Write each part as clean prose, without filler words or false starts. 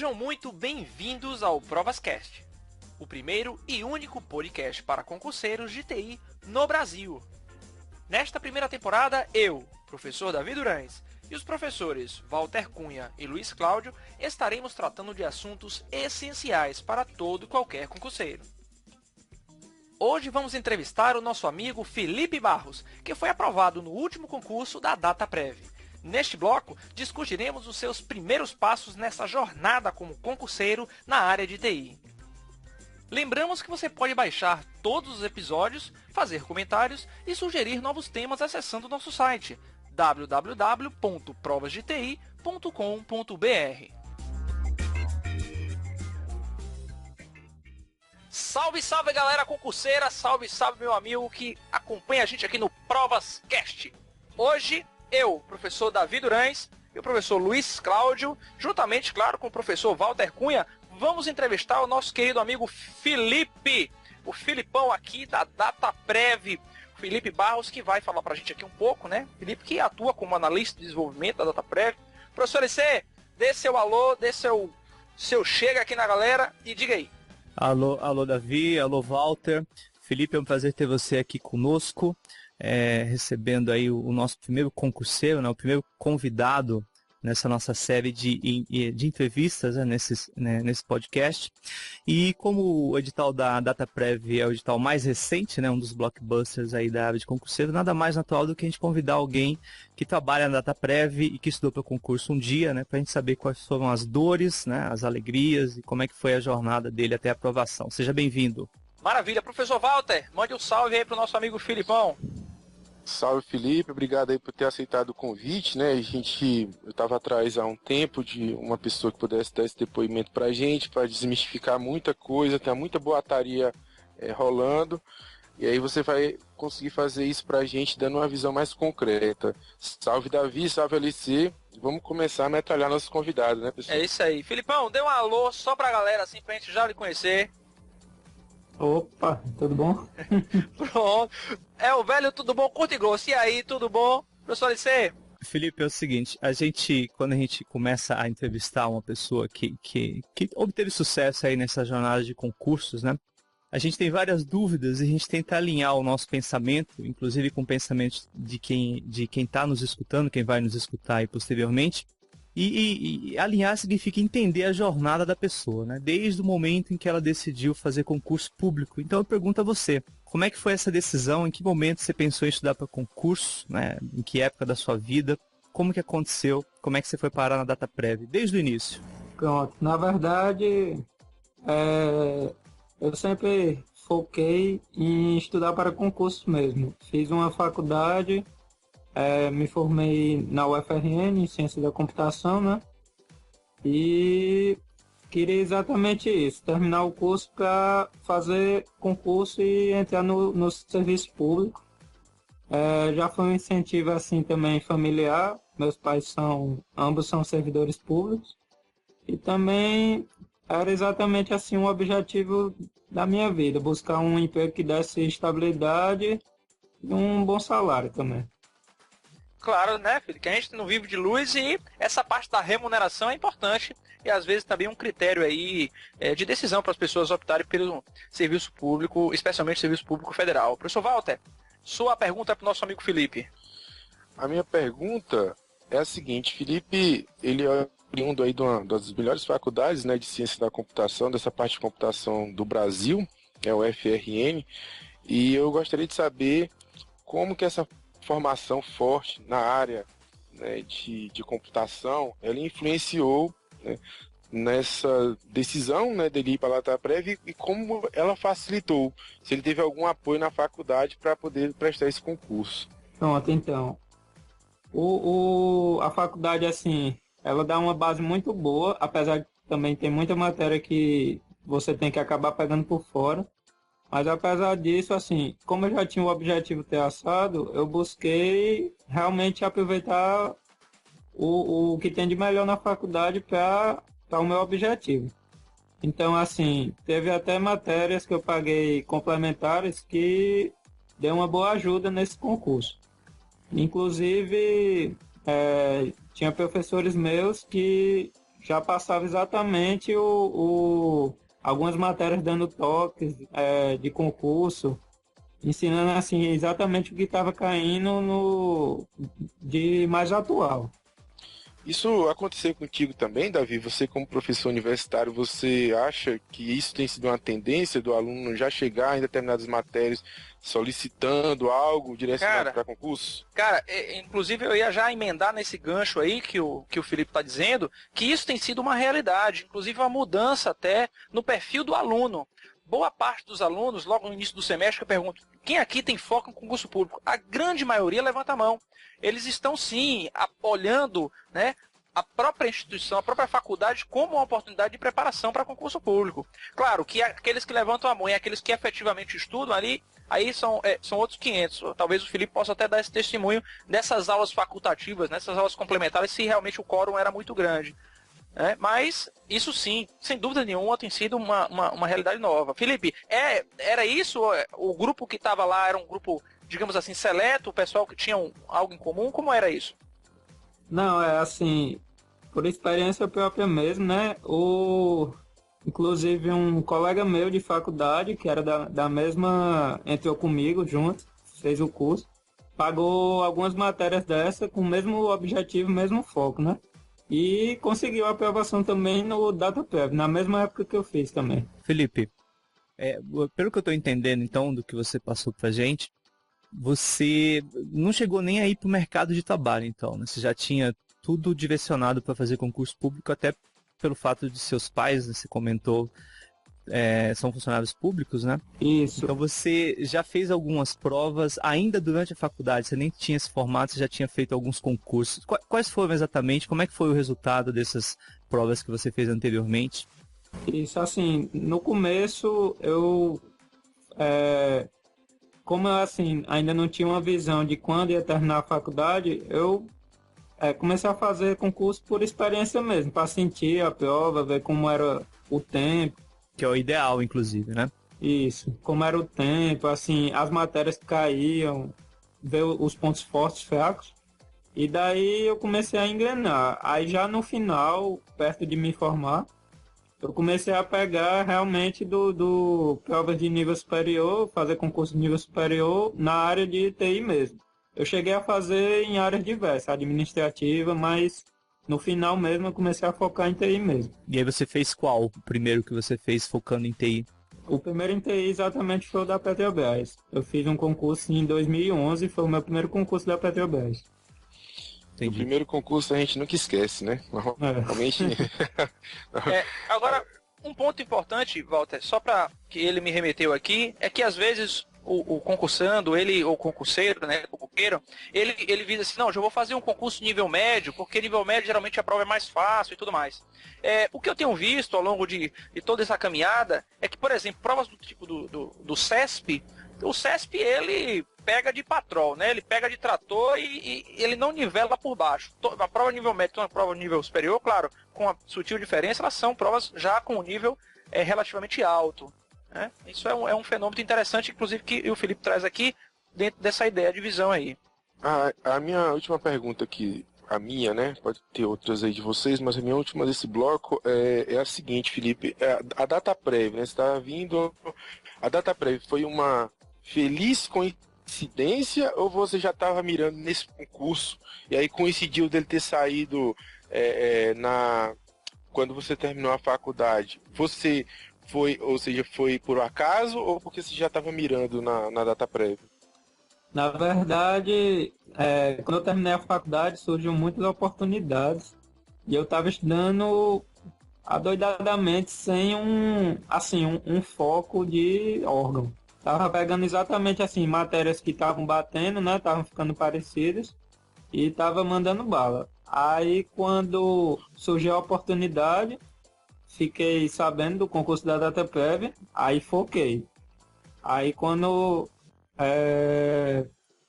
Sejam muito bem-vindos ao ProvasCast, o primeiro e único podcast para concurseiros de TI no Brasil. Nesta primeira temporada, eu, professor Davi Durães, e os professores Walter Cunha e Luiz Cláudio estaremos tratando de assuntos essenciais para todo e qualquer concurseiro. Hoje vamos entrevistar o nosso amigo Felipe Barros, que foi aprovado no último concurso da DataPrev. Neste bloco, discutiremos os seus primeiros passos nessa jornada como concurseiro na área de TI. Lembramos que você pode baixar todos os episódios, fazer comentários e sugerir novos temas acessando o nosso site www.provasdeti.com.br. Salve, salve galera concurseira, salve, salve meu amigo que acompanha a gente aqui no ProvasCast. Hoje, eu, professor Davi Durães e o professor Luiz Cláudio, juntamente, claro, com o professor Walter Cunha, vamos entrevistar o nosso querido amigo Felipe, o Filipão aqui da DataPrev, Felipe Barros, que vai falar pra gente aqui um pouco, né? Felipe que atua como analista de desenvolvimento da DataPrev. Professor EC, dê seu alô, dê seu chega aqui na galera e diga aí. Alô Davi, alô Walter. Felipe, é um prazer ter você aqui conosco, recebendo aí o nosso primeiro concurseiro, né, o primeiro convidado nessa nossa série de entrevistas, né, nesse podcast. E como o edital da DataPrev é o edital mais recente, né, um dos blockbusters aí da área de concurseiro, nada mais natural do que a gente convidar alguém que trabalha na DataPrev e que estudou para o concurso um dia, né, para a gente saber quais foram as dores, né, as alegrias e como é que foi a jornada dele até a aprovação. Seja bem-vindo. Maravilha. Professor Walter, mande um salve aí para o nosso amigo Filipão. Salve, Felipe, obrigado aí por ter aceitado o convite, né? Eu estava atrás há um tempo de uma pessoa que pudesse dar esse depoimento pra gente, para desmistificar muita coisa, tem muita boataria rolando, e aí você vai conseguir fazer isso pra gente dando uma visão mais concreta. Salve, Davi, salve, LC, vamos começar a metralhar nossos convidados, né, pessoal? É isso aí. Filipão, dê um alô só pra galera, assim, pra gente já lhe conhecer. Opa, tudo bom? Pronto. É o velho tudo bom, curto e grosso. E aí, tudo bom? Professor LC? Felipe, é o seguinte, quando a gente começa a entrevistar uma pessoa que obteve sucesso aí nessa jornada de concursos, né? A gente tem várias dúvidas e a gente tenta alinhar o nosso pensamento, inclusive com o pensamento de quem está nos escutando, quem vai nos escutar aí posteriormente. E alinhar significa entender a jornada da pessoa, né? Desde o momento em que ela decidiu fazer concurso público. Então eu pergunto a você, como é que foi essa decisão? Em que momento você pensou em estudar para concurso? Né? Em que época da sua vida? Como que aconteceu? Como é que você foi parar na DataPrev? Desde o início. Pronto, na verdade, eu sempre foquei em estudar para concurso mesmo. Fiz uma faculdade... me formei na UFRN em Ciência da Computação, né? E queria exatamente isso, terminar o curso para fazer concurso e entrar no serviço público. Já foi um incentivo assim também familiar, meus pais ambos são servidores públicos. E também era exatamente assim um objetivo da minha vida, buscar um emprego que desse estabilidade e um bom salário também. Claro, né, filho, que a gente não vive de luz e essa parte da remuneração é importante e às vezes também um critério aí de decisão para as pessoas optarem pelo serviço público, especialmente serviço público federal. Professor Walter, sua pergunta é para o nosso amigo Felipe. A minha pergunta é a seguinte, Felipe, ele é oriundo aí de uma das melhores faculdades, né, de ciência da computação, dessa parte de computação do Brasil, é o UFRN, e eu gostaria de saber como que essa formação forte na área, né, de computação, ela influenciou, né, nessa decisão, né, dele ir para a DataPrev e como ela facilitou, se ele teve algum apoio na faculdade para poder prestar esse concurso. Pronto, então, a faculdade, assim, ela dá uma base muito boa, apesar de também ter muita matéria que você tem que acabar pegando por fora. Mas apesar disso, assim, como eu já tinha o objetivo traçado, eu busquei realmente aproveitar o que tem de melhor na faculdade para o meu objetivo. Então, assim, teve até matérias que eu paguei complementares que deu uma boa ajuda nesse concurso. Inclusive, tinha professores meus que já passava exatamente algumas matérias dando toques de concurso, ensinando assim exatamente o que estava caindo de mais atual. Isso aconteceu contigo também, Davi? Você, como professor universitário, você acha que isso tem sido uma tendência do aluno já chegar em determinadas matérias solicitando algo direcionado para concurso? Cara, inclusive eu ia já emendar nesse gancho aí que o Felipe está dizendo, que isso tem sido uma realidade, inclusive uma mudança até no perfil do aluno. Boa parte dos alunos, logo no início do semestre, eu pergunto, quem aqui tem foco em concurso público? A grande maioria levanta a mão. Eles estão, sim, olhando, né, a própria instituição, a própria faculdade como uma oportunidade de preparação para concurso público. Claro que aqueles que levantam a mão e aqueles que efetivamente estudam ali, aí são outros 500. Talvez o Felipe possa até dar esse testemunho dessas aulas facultativas, nessas aulas complementares, se realmente o quórum era muito grande. Mas isso sim, sem dúvida nenhuma, tem sido uma realidade nova. Felipe, era isso? O grupo que estava lá era um grupo, digamos assim, seleto, o pessoal que tinha algo em comum? Como era isso? Não, é assim, por experiência própria mesmo, né? Inclusive um colega meu de faculdade, que era da mesma, entrou comigo junto, fez o curso, pagou algumas matérias dessa com o mesmo objetivo, mesmo foco, né? E conseguiu a aprovação também no DataPrev, na mesma época que eu fiz também. Felipe, pelo que eu estou entendendo, então, do que você passou pra gente, você não chegou nem aí para o mercado de trabalho, então, né? Você já tinha tudo direcionado para fazer concurso público, até pelo fato de seus pais, né, você comentou, são funcionários públicos, né? Isso. Então você já fez algumas provas ainda durante a faculdade, você nem tinha se formado, você já tinha feito alguns concursos. Quais foram exatamente, como é que foi o resultado dessas provas que você fez anteriormente? Isso, assim, no começo como eu assim, ainda não tinha uma visão de quando ia terminar a faculdade, eu comecei a fazer concurso por experiência mesmo, para sentir a prova, ver como era o tempo. Que é o ideal, inclusive, né? Isso, como era o tempo, assim, as matérias que caíam, ver os pontos fortes, fracos. E daí eu comecei a engrenar. Aí já no final, perto de me formar, eu comecei a pegar realmente do provas de nível superior, fazer concurso de nível superior na área de TI mesmo. Eu cheguei a fazer em áreas diversas, administrativa, mas no final mesmo eu comecei a focar em TI mesmo. E aí você fez qual? O primeiro que você fez focando em TI? O primeiro em TI exatamente foi o da Petrobras. Eu fiz um concurso em 2011, foi o meu primeiro concurso da Petrobras. O primeiro concurso a gente nunca esquece, né? Normalmente... Agora, um ponto importante, Walter, só para que ele me remeteu aqui, é que às vezes o concursando, o concurseiro, né, o concurseiro, ele visa assim, não, já vou fazer um concurso nível médio, porque nível médio geralmente a prova é mais fácil e tudo mais. O que eu tenho visto ao longo de toda essa caminhada é que, por exemplo, provas do tipo do CESP, o CESP ele pega de patrol, né? Ele pega de trator e ele não nivela por baixo. A prova nível médio e a prova nível superior, claro, com a sutil diferença, elas são provas já com um nível relativamente alto. Né? Isso é um fenômeno interessante, inclusive, que o Felipe traz aqui dentro dessa ideia de visão aí. A minha última pergunta aqui, a minha, né? Pode ter outras aí de vocês, mas a minha última desse bloco é a seguinte, Felipe. A DataPrev, né? Você está vindo... A DataPrev foi uma feliz coincidência ou você já estava mirando nesse concurso e aí coincidiu dele ter saído quando você terminou a faculdade? Você foi por acaso ou porque você já estava mirando na DataPrev? Na verdade, quando eu terminei a faculdade, surgiu muitas oportunidades e eu estava estudando adoidadamente sem um foco de órgão. Tava pegando exatamente assim matérias que estavam batendo, né? Estavam ficando parecidas e tava mandando bala. Aí quando surgiu a oportunidade, fiquei sabendo do concurso da DataPrev, aí foquei. Aí quando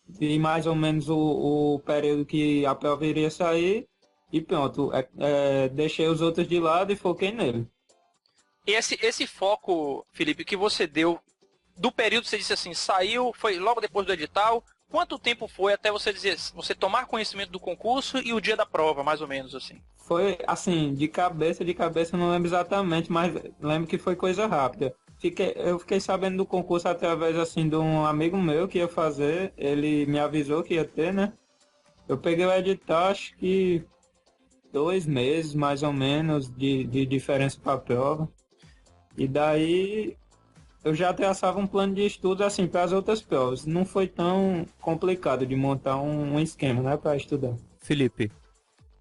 vi mais ou menos o período que a prova iria sair, e pronto, deixei os outros de lado e foquei nele. E esse foco, Felipe, que você deu do período, você disse assim, saiu, foi logo depois do edital, quanto tempo foi até você tomar conhecimento do concurso e o dia da prova, mais ou menos assim? Foi assim, de cabeça eu não lembro exatamente, mas lembro que foi coisa rápida. Eu fiquei sabendo do concurso através assim de um amigo meu que ia fazer, ele me avisou que ia ter, né? Eu peguei o edital, acho que 2 meses mais ou menos de diferença para a prova. E daí eu já traçava um plano de estudo assim para as outras provas. Não foi tão complicado de montar um esquema, né, para estudar. Felipe,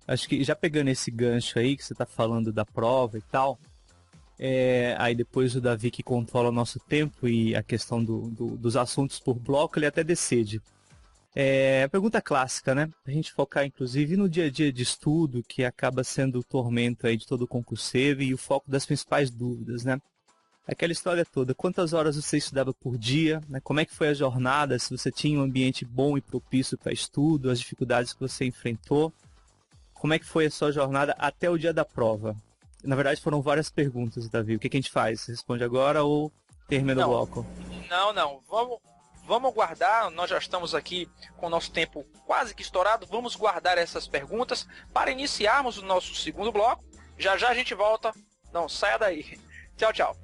acho que já pegando esse gancho aí que você está falando da prova e tal, aí depois o Davi que controla o nosso tempo e a questão dos assuntos por bloco, ele até decide. A pergunta clássica, né? A gente focar inclusive no dia a dia de estudo, que acaba sendo o tormento aí de todo concurseiro e o foco das principais dúvidas, né? Aquela história toda, quantas horas você estudava por dia, né? Como é que foi a jornada, se você tinha um ambiente bom e propício para estudo, as dificuldades que você enfrentou, como é que foi a sua jornada até o dia da prova? Na verdade foram várias perguntas, Davi, o que a gente faz? Você responde agora ou termina o bloco? Não, vamos guardar, nós já estamos aqui com o nosso tempo quase que estourado, vamos guardar essas perguntas para iniciarmos o nosso segundo bloco, já a gente volta, não saia daí, tchau, tchau.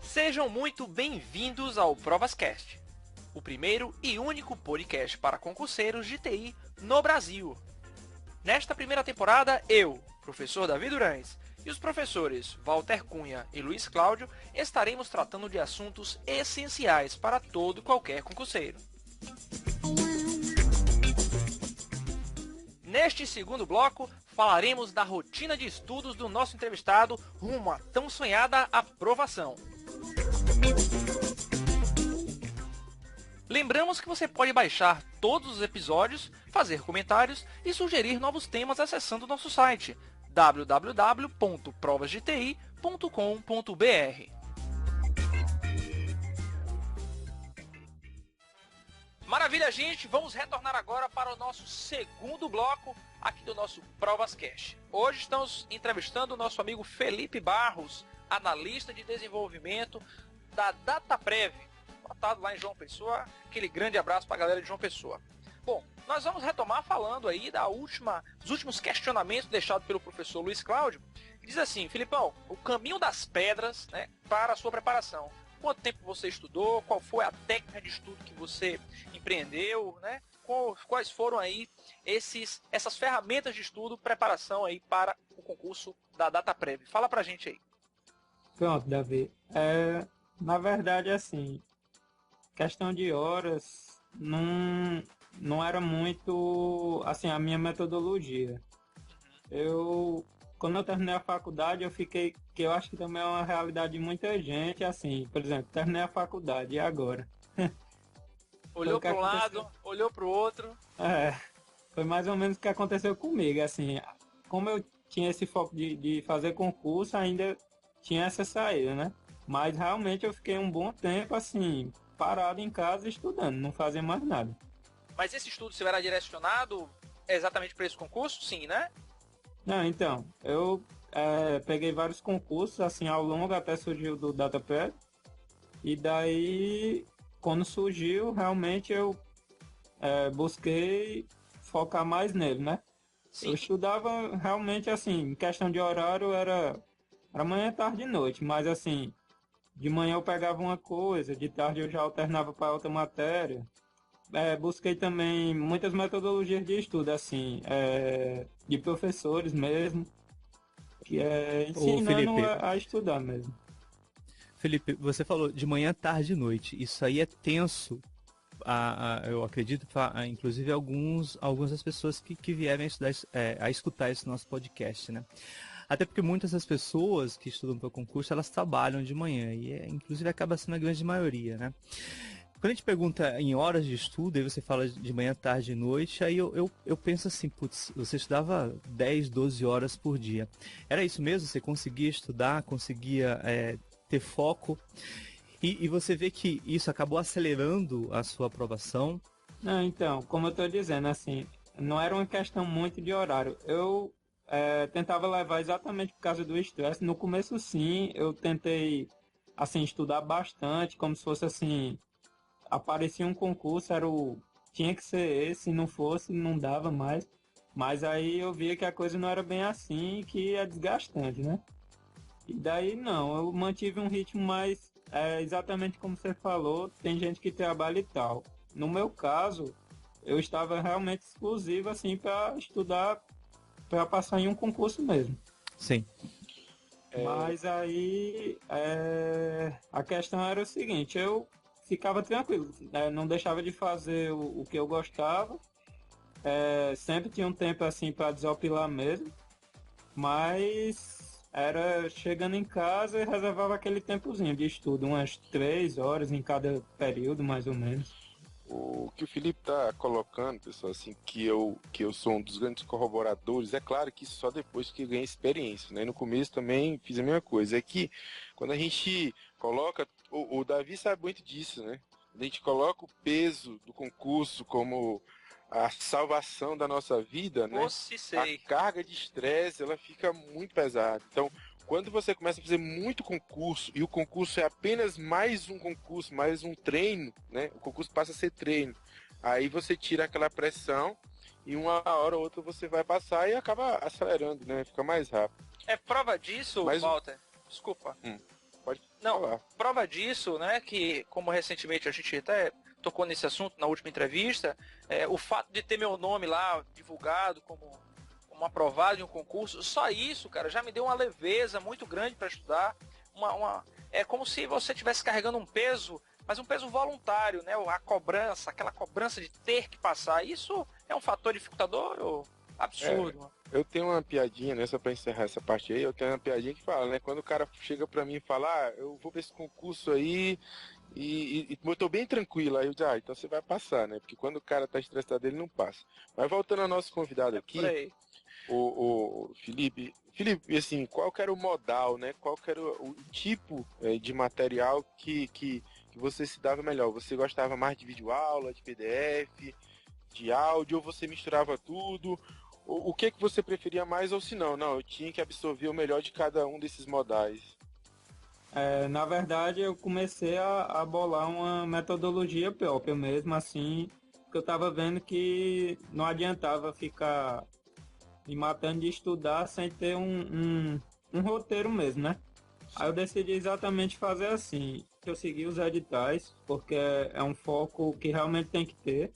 Sejam muito bem-vindos ao ProvasCast, o primeiro e único podcast para concurseiros de TI no Brasil. Nesta primeira temporada, eu, professor Davi Durães, e os professores Walter Cunha e Luiz Cláudio estaremos tratando de assuntos essenciais para todo e qualquer concurseiro. Neste segundo bloco, falaremos da rotina de estudos do nosso entrevistado rumo à tão sonhada aprovação. Lembramos que você pode baixar todos os episódios, fazer comentários e sugerir novos temas acessando nosso site www.provasdeti.com.br. Maravilha, gente! Vamos retornar agora para o nosso segundo bloco aqui do nosso ProvasCast. Hoje estamos entrevistando o nosso amigo Felipe Barros, analista de desenvolvimento da DataPrev, botado lá em João Pessoa. Aquele grande abraço para a galera de João Pessoa. Bom, nós vamos retomar falando aí dos últimos questionamentos deixados pelo professor Luiz Cláudio. Ele diz assim: Filipão, o caminho das pedras, né, para a sua preparação. Quanto tempo você estudou? Qual foi a técnica de estudo que você empreendeu, né? Quais foram aí essas ferramentas de estudo, preparação aí para o concurso da DataPrev? Fala pra gente aí. Pronto, Davi. Na verdade, assim, questão de horas não era muito assim a minha metodologia. Quando eu terminei a faculdade, que eu acho que também é uma realidade de muita gente, assim, por exemplo, terminei a faculdade, e agora? Olhou para um lado, olhou para o outro. Foi mais ou menos o que aconteceu comigo, assim, como eu tinha esse foco de fazer concurso, ainda tinha essa saída, né? Mas realmente eu fiquei um bom tempo, assim, parado em casa estudando, não fazia mais nada. Mas esse estudo seu era direcionado exatamente para esse concurso? Sim, né? Não, então, eu peguei vários concursos, assim, ao longo até surgiu do DataPrev. E daí, quando surgiu, realmente eu busquei focar mais nele, né? Sim. Eu estudava realmente, assim, em questão de horário era manhã, tarde e noite, mas assim, de manhã eu pegava uma coisa, de tarde eu já alternava para outra matéria. Busquei também muitas metodologias de estudo, assim, de professores mesmo, que ensinando a estudar mesmo. Felipe, você falou de manhã, tarde e noite. Isso aí é tenso, eu acredito, inclusive algumas das pessoas que vierem a escutar esse nosso podcast, né? Até porque muitas das pessoas que estudam para o concurso, elas trabalham de manhã, e inclusive acaba sendo a grande maioria, né? Quando a gente pergunta em horas de estudo, aí você fala de manhã, tarde e noite, aí eu penso assim, putz, você estudava 10, 12 horas por dia. Era isso mesmo? Você conseguia estudar, conseguia ter foco? E você vê que isso acabou acelerando a sua aprovação? Não, então, como eu estou dizendo, assim, não era uma questão muito de horário. Eu tentava levar exatamente por causa do estresse. No começo, sim, eu tentei, assim, estudar bastante, como se fosse assim, aparecia um concurso, tinha que ser esse, se não fosse, não dava mais. Mas aí eu via que a coisa não era bem assim, que é desgastante, né? E daí não, eu mantive um ritmo mais, exatamente como você falou, tem gente que trabalha e tal. No meu caso, eu estava realmente exclusivo assim para estudar, para passar em um concurso mesmo. Sim. Mas aí a questão era o seguinte, eu ficava tranquilo, não deixava de fazer o que eu gostava, sempre tinha um tempo assim para desopilar mesmo, mas era chegando em casa e reservava aquele tempozinho de estudo, umas 3 horas em cada período, mais ou menos. O que o Felipe tá colocando, pessoal, assim, que eu sou um dos grandes corroboradores, é claro que só depois que ganhei experiência, né? No começo também fiz a mesma coisa. É que quando a gente coloca, o Davi sabe muito disso, né? A gente coloca o peso do concurso como a salvação da nossa vida, né? Se sei. A carga de estresse, ela fica muito pesada. Então, quando você começa a fazer muito concurso e o concurso é apenas mais um concurso, mais um treino, né? O concurso passa a ser treino. Aí você tira aquela pressão e uma hora ou outra você vai passar e acaba acelerando, né? Fica mais rápido. É prova disso, Mas Walter. Desculpa. Pode Não, falar. prova disso, né, que como recentemente a gente até tocou nesse assunto na última entrevista, o fato de ter meu nome lá divulgado como aprovado em um concurso, só isso, cara, já me deu uma leveza muito grande para estudar. É como se você estivesse carregando um peso, mas um peso voluntário, né? A cobrança, aquela cobrança de ter que passar. Isso é um fator dificultador absurdo. Eu tenho uma piadinha, né, só pra encerrar essa parte aí, eu tenho uma piadinha que fala, né, quando o cara chega pra mim e fala, eu vou pra esse concurso aí e eu tô bem tranquilo, aí eu digo, então você vai passar, né, porque quando o cara tá estressado ele não passa. Mas voltando ao nosso convidado aqui, o Felipe, assim, qual que era o modal, né, qual que era o tipo de material que você se dava melhor? Você gostava mais de videoaula, de PDF, de áudio, ou você misturava tudo? O que você preferia mais, ou se não, eu tinha que absorver o melhor de cada um desses modais? Na verdade, eu comecei a bolar uma metodologia própria mesmo, assim, que eu estava vendo que não adiantava ficar me matando de estudar sem ter um roteiro mesmo, né? Aí eu decidi exatamente fazer assim, eu segui os editais, porque é um foco que realmente tem que ter,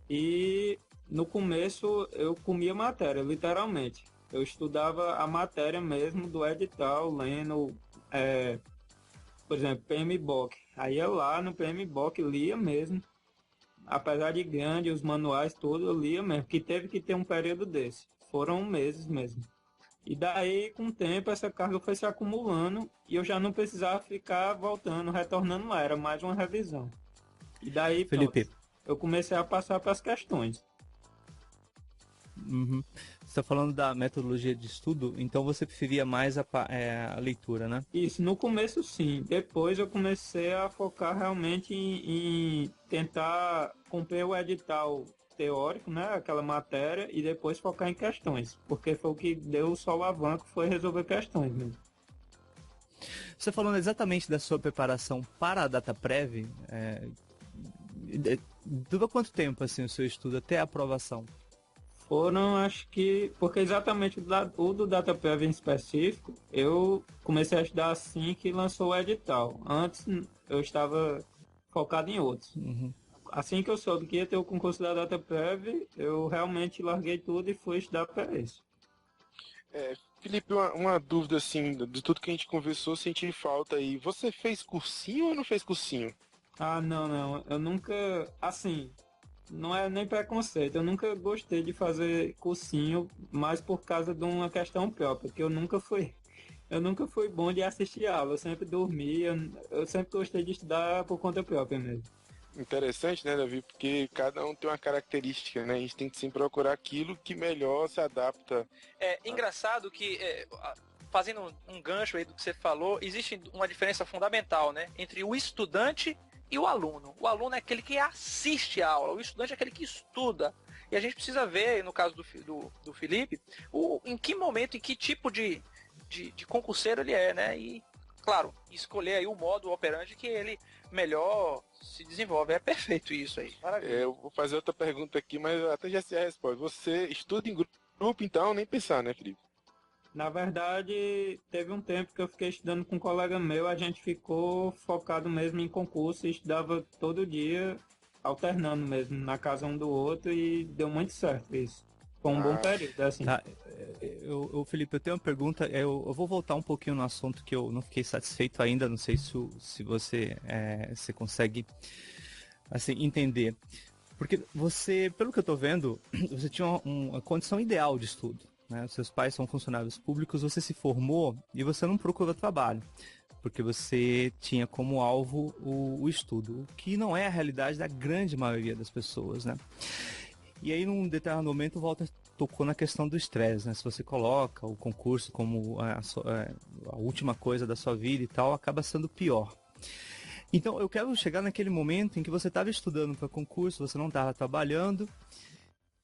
e no começo eu comia matéria, literalmente. Eu estudava a matéria mesmo do edital, lendo, por exemplo, PMBOK. Aí eu lá no PMBOK lia mesmo. Apesar de grande, os manuais todos eu lia mesmo, que teve que ter um período desse. Foram meses mesmo. E daí, com o tempo, essa carga foi se acumulando e eu já não precisava ficar voltando, retornando lá. Era mais uma revisão. E daí, Felipe, pronto, eu comecei a passar para as questões. Uhum. Você está falando da metodologia de estudo, então você preferia mais a leitura, né? Isso, no começo sim. Depois eu comecei a focar realmente em tentar cumprir o edital teórico, né? Aquela matéria, e depois focar em questões. Porque foi o que deu o solavanco, foi resolver questões mesmo. Você falando exatamente da sua preparação para a DataPrev, dura quanto tempo assim o seu estudo até a aprovação? Foram, acho que, porque exatamente o do DataPrev em específico, eu comecei a estudar assim que lançou o edital. Antes eu estava focado em outros. Uhum. Assim que eu soube que ia ter o concurso da DataPrev, eu realmente larguei tudo e fui estudar para isso. Felipe, uma dúvida assim, de tudo que a gente conversou, senti falta aí. Você fez cursinho ou não fez cursinho? Ah, não, eu nunca, assim, não é nem preconceito, eu nunca gostei de fazer cursinho, mais por causa de uma questão própria, que eu nunca fui bom de assistir aula, eu sempre dormia, eu sempre gostei de estudar por conta própria mesmo. interessante, né, Davi? Porque cada um tem uma característica, né? A gente tem que sempre procurar aquilo que melhor se adapta. É engraçado que, fazendo um gancho aí do que você falou, existe uma diferença fundamental, né? Entre o estudante e o aluno. O aluno é aquele que assiste a aula, o estudante é aquele que estuda. E a gente precisa ver, no caso do Felipe, em que momento, em que tipo de concurseiro ele é, né? E, claro, escolher aí o modo operante que ele melhor se desenvolve. É perfeito isso aí. Maravilha. Eu vou fazer outra pergunta aqui, mas até já sei a resposta. Você estuda em grupo, então, nem pensar, né, Felipe? Na verdade, teve um tempo que eu fiquei estudando com um colega meu, a gente ficou focado mesmo em concurso, estudava todo dia, alternando mesmo, na casa um do outro, e deu muito certo isso. Foi um bom período, assim. Tá, Felipe, eu tenho uma pergunta. Eu vou voltar um pouquinho no assunto que eu não fiquei satisfeito ainda. Não sei se você consegue assim, entender. Porque você, pelo que eu estou vendo, você tinha uma condição ideal de estudo, né? Seus pais são funcionários públicos, você se formou e você não procurou trabalho, porque você tinha como alvo o estudo, o que não é a realidade da grande maioria das pessoas, né? E aí, num determinado momento, o Walter tocou na questão do estresse, né? Se você coloca o concurso como a última coisa da sua vida e tal, acaba sendo pior. Então, eu quero chegar naquele momento em que você estava estudando para concurso, você não estava trabalhando,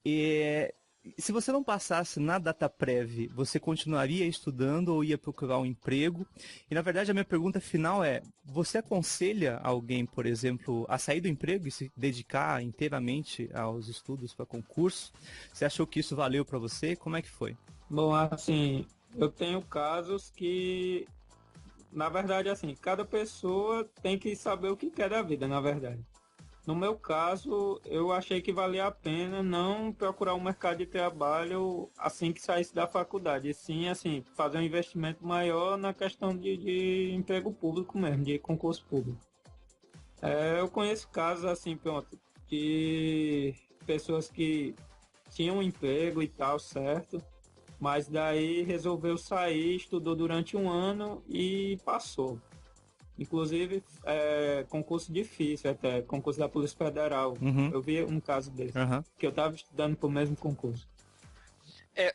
e se você não passasse na DataPrev, você continuaria estudando ou ia procurar um emprego? E, na verdade, a minha pergunta final é, você aconselha alguém, por exemplo, a sair do emprego e se dedicar inteiramente aos estudos para concurso? Você achou que isso valeu para você? Como é que foi? Bom, assim, eu tenho casos que, na verdade, assim, cada pessoa tem que saber o que quer da vida, na verdade. No meu caso, eu achei que valia a pena não procurar um mercado de trabalho assim que saísse da faculdade, e sim, assim, fazer um investimento maior na questão de emprego público mesmo, de concurso público. Eu conheço casos assim, pronto, de pessoas que tinham um emprego e tal, certo? Mas daí resolveu sair, estudou durante um ano e passou. Inclusive, concurso difícil até, concurso da Polícia Federal. Uhum. Eu vi um caso desse, Uhum. que eu estava estudando para o mesmo concurso.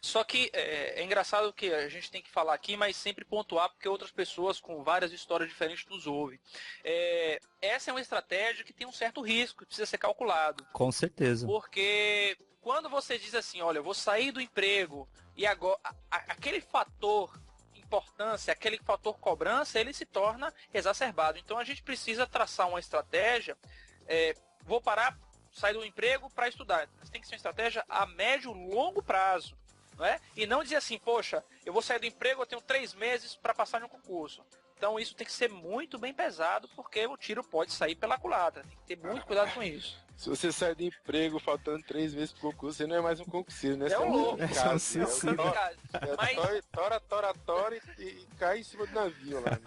Só que é engraçado que a gente tem que falar aqui, mas sempre pontuar, porque outras pessoas com várias histórias diferentes nos ouvem. Essa é uma estratégia que tem um certo risco, que precisa ser calculado. Com certeza. Porque quando você diz assim, olha, eu vou sair do emprego, e agora aquele fator importância, aquele fator cobrança, ele se torna exacerbado. Então a gente precisa traçar uma estratégia, vou parar, sair do emprego para estudar. Mas tem que ser uma estratégia a médio e longo prazo. Não é? E não dizer assim, poxa, eu vou sair do emprego, eu tenho 3 meses para passar em um concurso. Então isso tem que ser muito bem pesado, porque o tiro pode sair pela culatra. Tem que ter muito cuidado com isso. Se você sai do emprego faltando 3 meses pro concurso, você não é mais um concurseiro, né? É um louco. Tora e cai em cima do navio lá.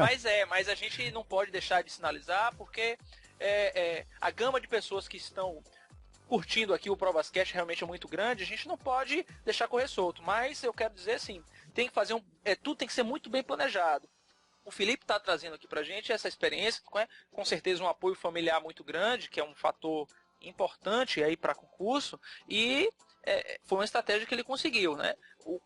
Mas a gente não pode deixar de sinalizar, porque a gama de pessoas que estão curtindo aqui o Provascast realmente é muito grande, a gente não pode deixar correr solto, mas eu quero dizer assim, tem que fazer tudo tem que ser muito bem planejado. O Felipe está trazendo aqui pra gente essa experiência, com certeza um apoio familiar muito grande, que é um fator importante aí para concurso, e foi uma estratégia que ele conseguiu, né?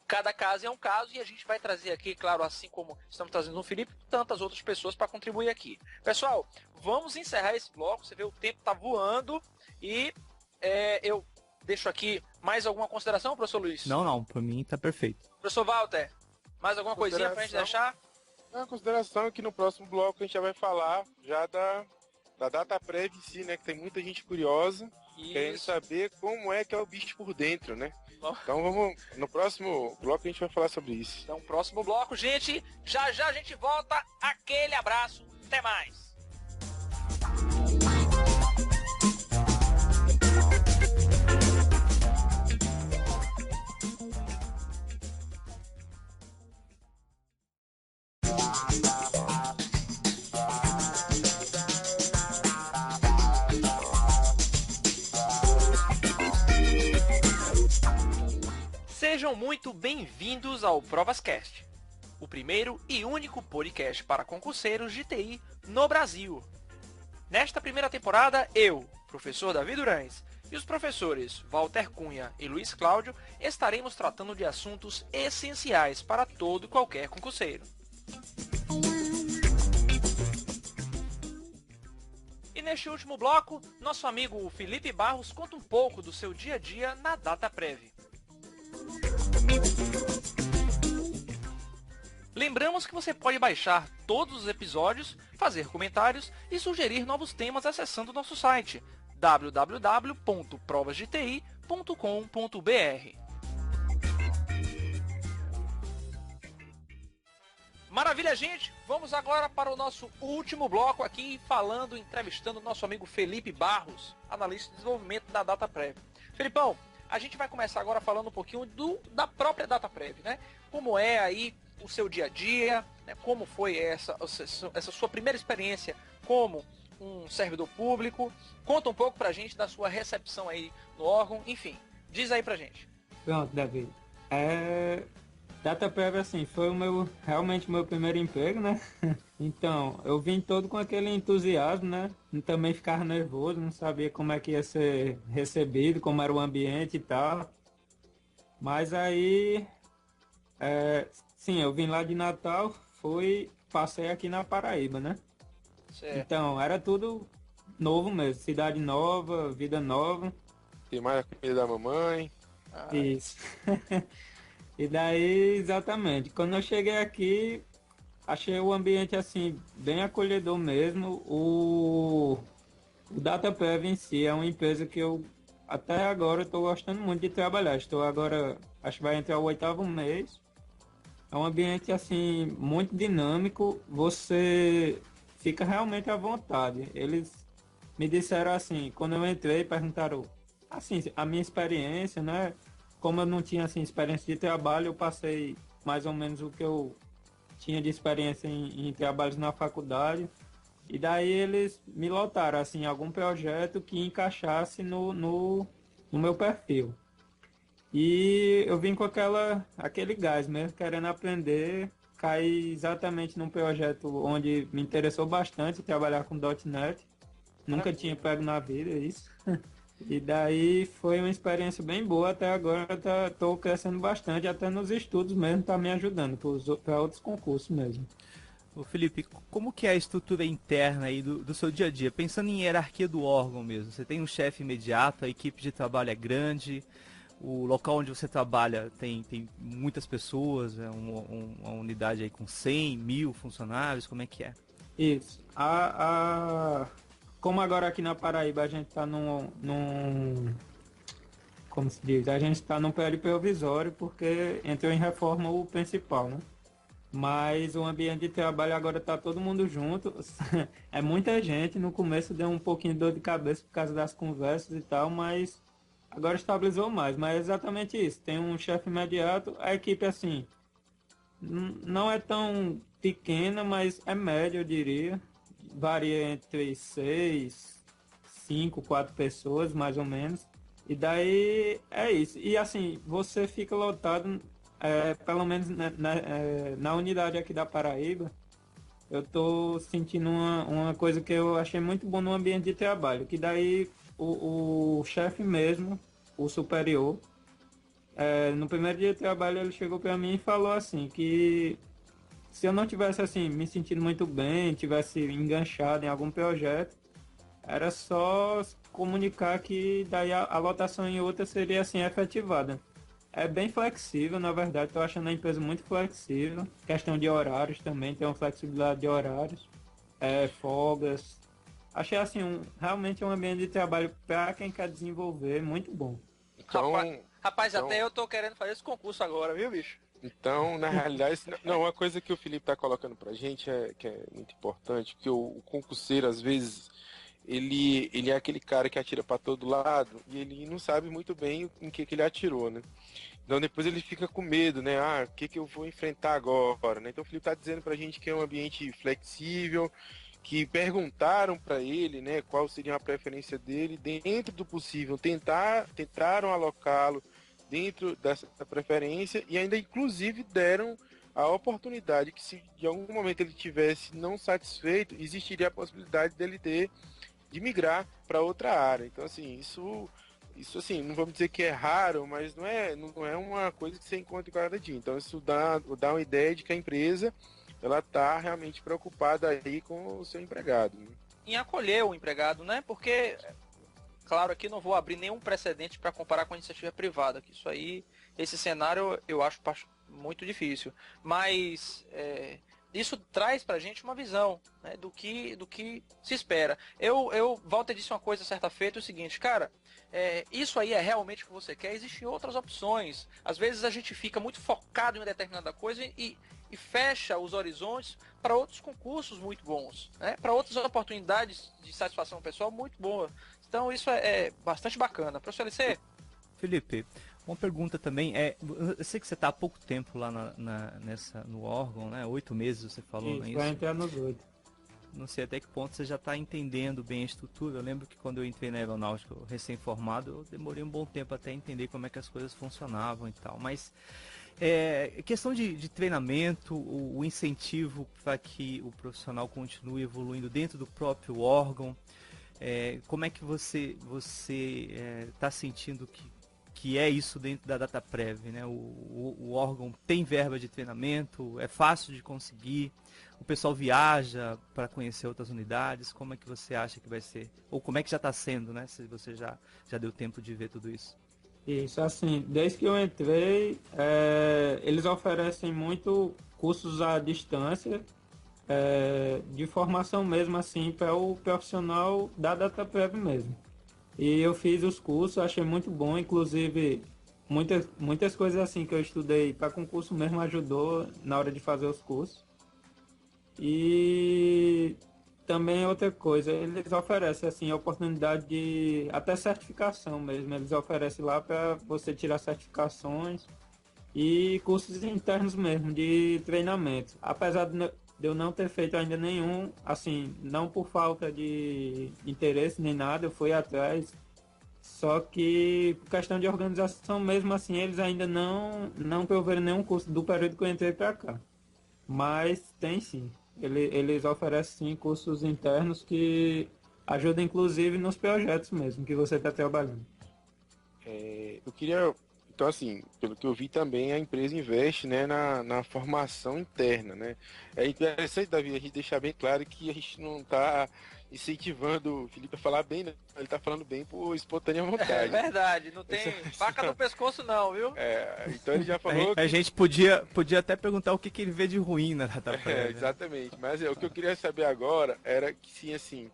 Cada caso é um caso, e a gente vai trazer aqui, claro, assim como estamos trazendo o Felipe, tantas outras pessoas para contribuir aqui. Pessoal, vamos encerrar esse bloco, você vê o tempo está voando, e eu deixo aqui mais alguma consideração, professor Luiz? Não, para mim tá perfeito. Professor Walter, mais alguma coisinha pra gente deixar? A consideração é que no próximo bloco a gente já vai falar já da DataPrev em si, né? Que tem muita gente curiosa, querendo saber como é que é o bicho por dentro, né? Então no próximo bloco a gente vai falar sobre isso. Então, próximo bloco, gente, já a gente volta. Aquele abraço, até mais. Sejam muito bem-vindos ao Provascast, o primeiro e único podcast para concurseiros de TI no Brasil. Nesta primeira temporada, eu, professor Davi Durães, e os professores Walter Cunha e Luiz Cláudio estaremos tratando de assuntos essenciais para todo e qualquer concurseiro. E neste último bloco, nosso amigo Felipe Barros conta um pouco do seu dia a dia na DataPrev. Lembramos que você pode baixar todos os episódios, fazer comentários e sugerir novos temas acessando nosso site www.provasdeti.com.br. Maravilha, gente! Vamos agora para o nosso último bloco aqui, entrevistando o nosso amigo Felipe Barros, analista de desenvolvimento da DataPrev. Felipão, a gente vai começar agora falando um pouquinho da própria DataPrev, né? Como é aí o seu dia a dia, né? Como foi essa sua primeira experiência como um servidor público. Conta um pouco pra gente da sua recepção aí no órgão, enfim, diz aí pra gente. Pronto, Davi. DataPrev, assim, foi realmente o meu primeiro emprego, né? Então, eu vim todo com aquele entusiasmo, né? E também ficava nervoso, não sabia como é que ia ser recebido, como era o ambiente e tal. Mas aí, sim, eu vim lá de Natal, passei aqui na Paraíba, né? Certo. Então, era tudo novo mesmo, cidade nova, vida nova. Tem mais a comida da mamãe. Isso. E daí, exatamente, quando eu cheguei aqui, achei o ambiente assim, bem acolhedor mesmo. O DataPrev em si é uma empresa que eu até agora estou gostando muito de trabalhar. Estou agora, acho que vai entrar o 8º mês. É um ambiente assim, muito dinâmico, você fica realmente à vontade. Eles me disseram assim, quando eu entrei, perguntaram assim, a minha experiência, né? Como eu não tinha assim, experiência de trabalho, eu passei mais ou menos o que eu tinha de experiência em trabalhos na faculdade. E daí eles me lotaram assim, algum projeto que encaixasse no meu perfil. E eu vim com aquele gás mesmo, querendo aprender. Caí exatamente num projeto onde me interessou bastante trabalhar com .NET. Nunca tinha pego na vida isso. E daí foi uma experiência bem boa. Até agora estou crescendo bastante, até nos estudos mesmo está me ajudando, para outros concursos mesmo. Ô Felipe, como que é a estrutura interna aí do seu dia a dia? Pensando em hierarquia do órgão mesmo, você tem um chefe imediato, a equipe de trabalho é grande, o local onde você trabalha tem muitas pessoas, é uma unidade aí com 100, 1000 funcionários, como é que é? Isso. Como agora aqui na Paraíba a gente está como se diz, a gente está num período provisório porque entrou em reforma o principal, né? Mas o ambiente de trabalho agora está todo mundo junto. É muita gente. No começo deu um pouquinho de dor de cabeça por causa das conversas e tal, mas agora estabilizou mais. Mas é exatamente isso. Tem um chefe imediato. A equipe, assim, não é tão pequena, mas é média, eu diria. Varia entre 6, 5, 4 pessoas, mais ou menos. E daí é isso. E assim, você fica lotado, pelo menos na unidade aqui da Paraíba, eu tô sentindo uma coisa que eu achei muito bom no ambiente de trabalho, que daí o chefe mesmo, o superior, no primeiro dia de trabalho ele chegou para mim e falou assim, que se eu não tivesse assim, me sentindo muito bem, tivesse enganchado em algum projeto, era só comunicar que daí a lotação em outra seria assim efetivada. É bem flexível, na verdade, estou achando a empresa muito flexível. Questão de horários também, tem uma flexibilidade de horários, folgas. Achei assim, realmente um ambiente de trabalho para quem quer desenvolver muito bom. Então, Rapaz, até eu tô querendo fazer esse concurso agora, viu, bicho? Então, na realidade, não, uma coisa que o Felipe está colocando pra gente que é muito importante, porque o concurseiro, às vezes, ele é aquele cara que atira para todo lado e ele não sabe muito bem em que ele atirou, né? Então depois ele fica com medo, né? O que eu vou enfrentar agora, né? Então o Felipe está dizendo pra gente que é um ambiente flexível, que perguntaram para ele, né, qual seria a preferência dele, dentro do possível, tentaram alocá-lo dentro dessa preferência e ainda inclusive deram a oportunidade que, se de algum momento ele tivesse não satisfeito, existiria a possibilidade dele de migrar para outra área. Então, assim, isso assim, não vamos dizer que é raro, mas não é uma coisa que você encontra cada dia. Então, isso dá uma ideia de que a empresa ela está realmente preocupada aí com o seu empregado, né? Em acolher o empregado, né? Porque, claro, aqui não vou abrir nenhum precedente para comparar com a iniciativa privada, que isso aí, esse cenário eu acho muito difícil. Mas isso traz pra gente uma visão, né, do que se espera. Walter disse uma coisa certa feita, o seguinte, cara, isso aí é realmente o que você quer? Existem outras opções. Às vezes a gente fica muito focado em uma determinada coisa e fecha os horizontes para outros concursos muito bons, né? Para outras oportunidades de satisfação pessoal muito boas. Então isso é bastante bacana. Professor LC? Felipe, uma pergunta também eu sei que você está há pouco tempo lá no órgão, né? 8 meses você falou, não é Isso, isso? vai entrar nos 8. Não sei até que ponto você já está entendendo bem a estrutura. Eu lembro que quando eu entrei na aeronáutica recém-formado, eu demorei um bom tempo até entender como é que as coisas funcionavam e tal. Mas questão de treinamento, o incentivo para que o profissional continue evoluindo dentro do próprio órgão, como é que você está sentindo que é isso dentro da DataPrev, né? O órgão tem verba de treinamento, é fácil de conseguir, o pessoal viaja para conhecer outras unidades, como é que você acha que vai ser? Ou como é que já está sendo, né? Se você já deu tempo de ver tudo isso. Isso, assim, desde que eu entrei, eles oferecem muito cursos à distância, de formação mesmo, assim, para o profissional da DataPrev mesmo. E eu fiz os cursos, achei muito bom, inclusive muitas coisas assim que eu estudei para concurso mesmo ajudou na hora de fazer os cursos. E também outra coisa, eles oferecem assim a oportunidade de até certificação mesmo, eles oferecem lá para você tirar certificações e cursos internos mesmo de treinamento. Apesar de eu não ter feito ainda nenhum, assim, não por falta de interesse nem nada, eu fui atrás. Só que, por questão de organização mesmo assim, eles ainda não proveram nenhum curso do período que eu entrei para cá. Mas tem sim. Eles oferecem sim cursos internos que ajudam inclusive nos projetos mesmo que você está trabalhando. Eu queria, então assim, pelo que eu vi também, a empresa investe, né, na formação interna, né? É interessante, Davi, a gente deixar bem claro que a gente não está incentivando o Felipe a falar bem, né? Ele está falando bem por espontânea vontade. É verdade, não tem faca no pescoço não, viu? Então ele já falou A gente podia até perguntar o que ele vê de ruim na DataPrev. exatamente, mas o que eu queria saber agora era que sim, assim,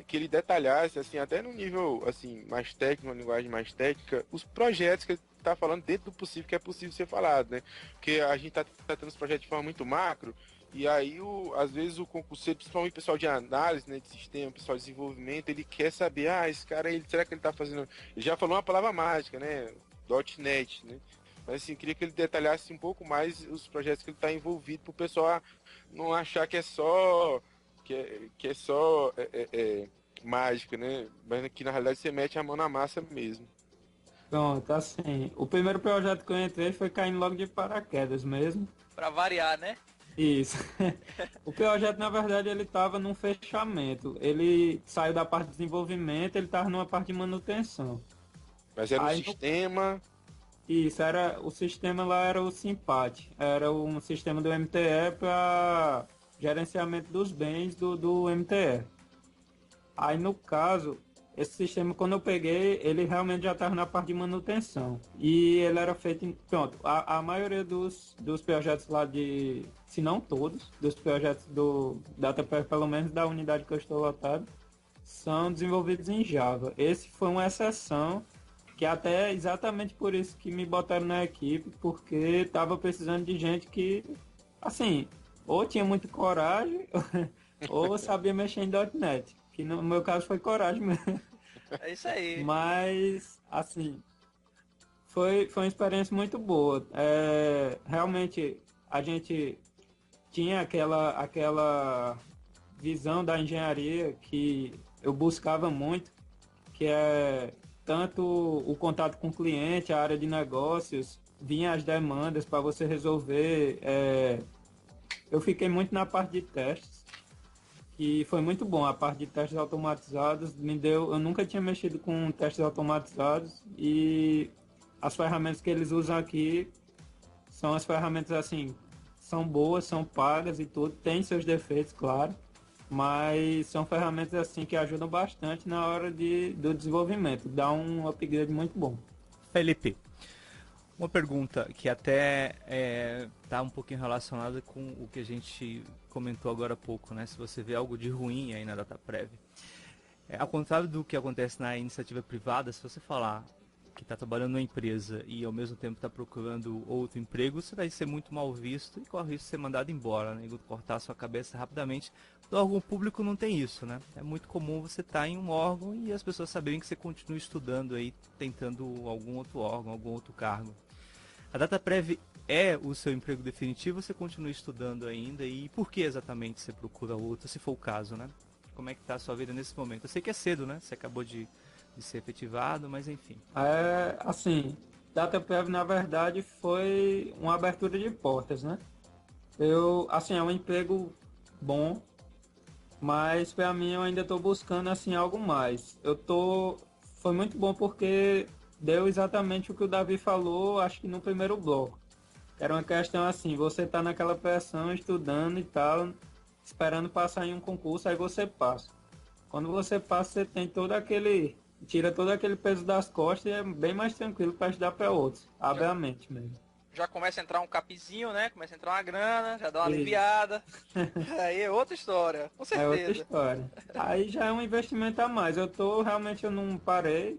que ele detalhasse, assim, até no nível assim, mais técnico, uma linguagem mais técnica, os projetos que ele está falando dentro do possível que é possível ser falado, né? Porque a gente está tratando os projetos de forma muito macro, e aí, às vezes, o concurseiro, principalmente o pessoal de análise, né, de sistema, o pessoal de desenvolvimento, ele quer saber, esse cara, será que ele está fazendo... Ele já falou uma palavra mágica, né? .NET, né? Mas, assim, queria que ele detalhasse um pouco mais os projetos que ele está envolvido, para o pessoal não achar que é só... que é só mágica, né? Mas que, na realidade, você mete a mão na massa mesmo. Pronto, assim, o primeiro projeto que eu entrei foi caindo logo de paraquedas mesmo. Pra variar, né? Isso. O projeto, na verdade, ele estava num fechamento. Ele saiu da parte de desenvolvimento, ele estava numa parte de manutenção. Mas era um sistema... Isso, o sistema lá era o Simpat. Era um sistema do MTE para gerenciamento dos bens do MTE. Aí, no caso, esse sistema, quando eu peguei, ele realmente já estava na parte de manutenção. E ele era feito pronto, a maioria dos projetos lá se não todos, dos projetos do DataPrev, pelo menos da unidade que eu estou lotado, são desenvolvidos em Java. Esse foi uma exceção, que até exatamente por isso que me botaram na equipe, porque estava precisando de gente que, assim, ou tinha muita coragem, ou sabia mexer em .NET. Que no meu caso foi coragem mesmo. É isso aí. Mas, assim, foi uma experiência muito boa. Realmente, a gente tinha aquela visão da engenharia que eu buscava muito, que é tanto o contato com o cliente, a área de negócios, vinha as demandas para você resolver. Eu fiquei muito na parte de testes, que foi muito bom. A parte de testes automatizados me deu. Eu nunca tinha mexido com testes automatizados e as ferramentas que eles usam aqui são as ferramentas assim, são boas, são pagas e tudo, tem seus defeitos, claro, mas são ferramentas assim que ajudam bastante na hora do desenvolvimento, dá um upgrade muito bom. Felipe, uma pergunta que até está um pouquinho relacionada com o que a gente comentou agora há pouco, né? Se você vê algo de ruim aí na DataPrev. Ao contrário do que acontece na iniciativa privada, se você falar que está trabalhando numa empresa e ao mesmo tempo está procurando outro emprego, você vai ser muito mal visto e corre risco de ser mandado embora, né? E cortar a sua cabeça rapidamente. No órgão público não tem isso, né? É muito comum você estar em um órgão e as pessoas saberem que você continua estudando aí, tentando algum outro órgão, algum outro cargo. A DataPrev é o seu emprego definitivo, você continua estudando ainda, e por que exatamente você procura outro, se for o caso, né? Como é que está a sua vida nesse momento? Eu sei que é cedo, né? Você acabou de ser efetivado, mas enfim. Assim, DataPrev na verdade foi uma abertura de portas, né? Assim, é um emprego bom, mas para mim eu ainda estou buscando assim algo mais. Foi muito bom porque deu exatamente o que o Davi falou, acho que no primeiro bloco. Era uma questão assim, você tá naquela pressão, estudando e tal, esperando passar em um concurso, aí você passa. Quando você passa, você tem tira todo aquele peso das costas e é bem mais tranquilo para estudar para outros. Abre a mente mesmo. Já começa a entrar um capizinho, né? Começa a entrar uma grana, já dá uma Isso. aliviada. Aí é outra história, com É outra certeza. história. Aí já é um investimento a mais. Eu não parei.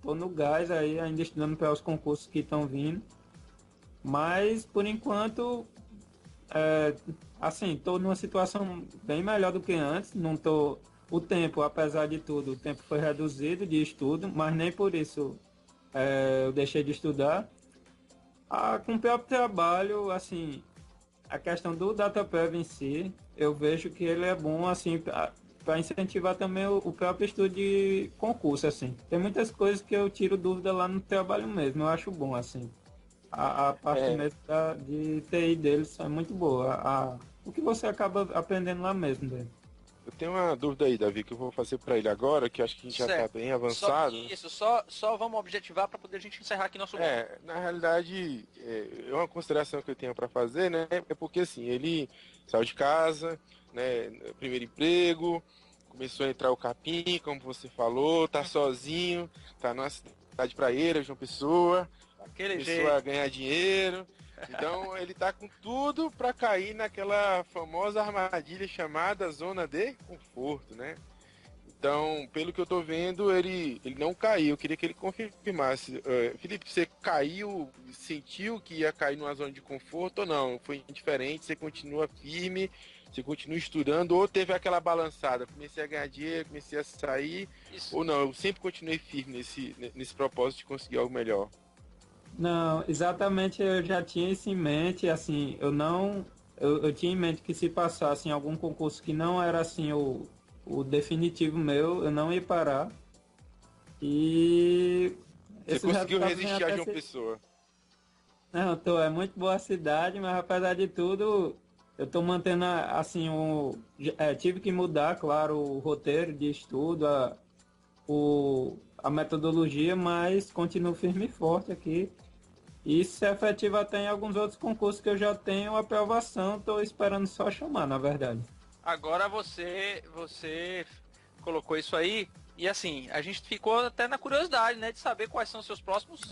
Tô no gás aí, ainda estudando para os concursos que estão vindo. Mas, por enquanto, assim, tô numa situação bem melhor do que antes. Não tô... O tempo, apesar de tudo, o tempo foi reduzido de estudo, mas nem por isso eu deixei de estudar. Com o próprio trabalho, assim, a questão do DataPrev em si, eu vejo que ele é bom, assim, para incentivar também o próprio estudo de concurso, assim. Tem muitas coisas que eu tiro dúvida lá no trabalho mesmo, eu acho bom, assim. A parte mesmo de TI deles é muito boa. O que você acaba aprendendo lá mesmo dele. Eu tenho uma dúvida aí, Davi, que eu vou fazer para ele agora, que eu acho que a gente já está bem avançado. Só vamos objetivar para poder a gente encerrar aqui nosso bloco. Na realidade, uma consideração que eu tenho para fazer, né, é porque assim, ele saiu de casa, né, primeiro emprego, começou a entrar o capim, como você falou, tá sozinho, tá numa cidade praieira, João Pessoa, começou a ganhar dinheiro. Então ele tá com tudo para cair naquela famosa armadilha chamada zona de conforto, né? Então, pelo que eu tô vendo, ele não caiu. Eu queria que ele confirmasse. Felipe, você caiu, sentiu que ia cair numa zona de conforto ou não? Foi indiferente? Você continua firme? Você continua estudando? Ou teve aquela balançada? Comecei a ganhar dinheiro, comecei a sair? Isso. Ou não? Eu sempre continuei firme nesse propósito de conseguir algo melhor. Não, exatamente, eu já tinha isso em mente, assim, eu tinha em mente que se passasse em algum concurso que não era assim o definitivo meu, eu não ia parar. E você conseguiu resistir a João Pessoa? Não, é muito boa a cidade, mas apesar de tudo, eu tô mantendo assim, tive que mudar, claro, o roteiro de estudo, a metodologia, mas continuo firme e forte aqui. Isso se efetiva até em alguns outros concursos que eu já tenho aprovação, estou esperando só chamar, na verdade. Agora você colocou isso aí, e assim, a gente ficou até na curiosidade, né, de saber quais são os seus próximos,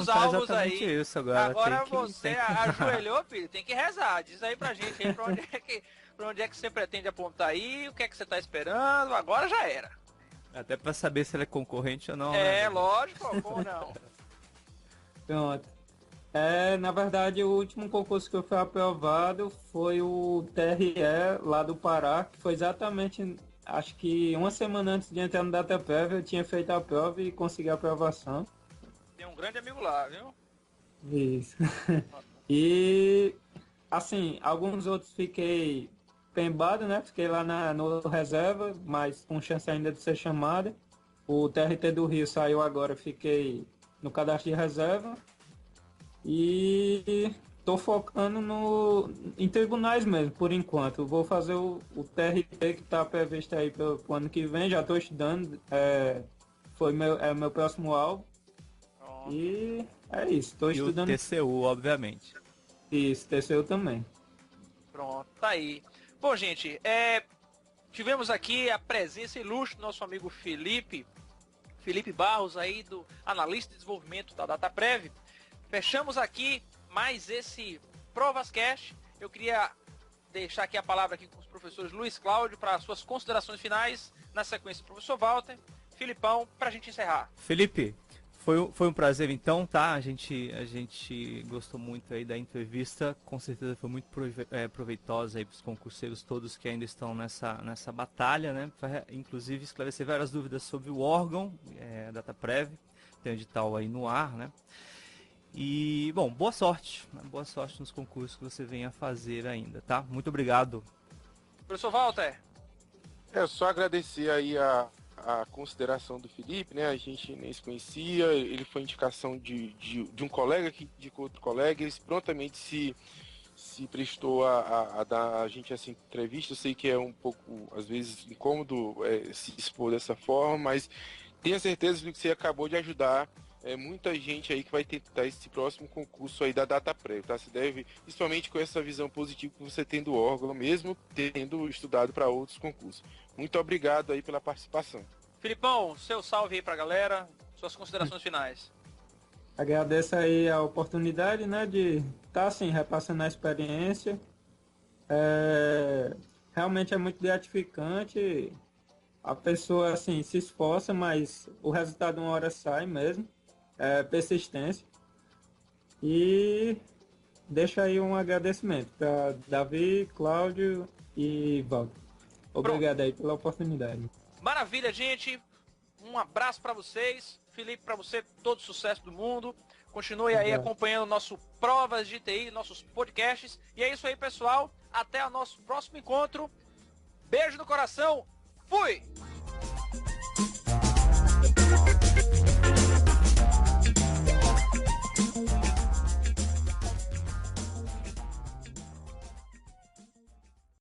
alvos aí. Isso agora você ajoelhou, filho, tem que rezar. Diz aí pra gente aí pra onde é que você pretende apontar aí, o que é que você tá esperando, agora já era. Até pra saber se ele é concorrente ou não. Lógico, como não. Pronto. Na verdade, o último concurso que eu fui aprovado foi o TRE lá do Pará, que foi exatamente, acho que uma semana antes de entrar no DataPrev, eu tinha feito a prova e consegui a aprovação. Tem um grande amigo lá, viu? Isso. E, assim, alguns outros fiquei pembado, né? Fiquei lá no reserva, mas com chance ainda de ser chamada. O TRT do Rio saiu agora, fiquei no cadastro de reserva. E tô focando em tribunais mesmo, por enquanto. Eu vou fazer o TRT que está previsto aí pro ano que vem, já estou estudando. É o meu próximo alvo. Pronto. E é isso, estou E o estudando TCU, obviamente. isso, TCU também. Pronto, tá aí. Bom, gente, tivemos aqui a presença ilustre do nosso amigo Felipe Barros aí, do analista de desenvolvimento da DataPrev. Fechamos aqui mais esse ProvasCast. Eu queria deixar aqui a palavra aqui com os professores Luiz Cláudio para suas considerações finais, na sequência o professor Walter, Filipão, para a gente encerrar. Felipe, foi um prazer então, tá? A gente gostou muito aí da entrevista, com certeza foi muito proveitosa aí para os concurseiros todos que ainda estão nessa batalha, né? Pra, inclusive esclarecer várias dúvidas sobre o órgão, DataPrev, tem um edital aí no ar, né? E, bom, boa sorte nos concursos que você venha fazer ainda, tá? Muito obrigado. Professor Walter. Só agradecer aí a consideração do Felipe, né? A gente nem se conhecia, ele foi indicação de um colega que indicou outro colega, ele prontamente se prestou a dar a gente essa entrevista. Eu sei que é um pouco, às vezes, incômodo se expor dessa forma, mas tenha certeza que você acabou de ajudar muita gente aí que vai tentar esse próximo concurso aí da DataPrev, tá? Se deve, principalmente com essa visão positiva que você tem do órgão, mesmo tendo estudado para outros concursos. Muito obrigado aí pela participação. Filipão, seu salve aí pra galera, suas considerações finais. Agradeço aí a oportunidade, né, de estar assim, repassando a experiência. Realmente é muito gratificante. A pessoa assim se esforça, mas o resultado uma hora sai mesmo. Persistência. E deixo aí um agradecimento para Davi, Cláudio e Walter. Obrigado aí pela oportunidade. Maravilha, gente. Um abraço para vocês. Felipe, para você, todo sucesso do mundo. Continue aí acompanhando nosso Provas de TI, nossos podcasts. E é isso aí, pessoal. Até o nosso próximo encontro. Beijo no coração. Fui!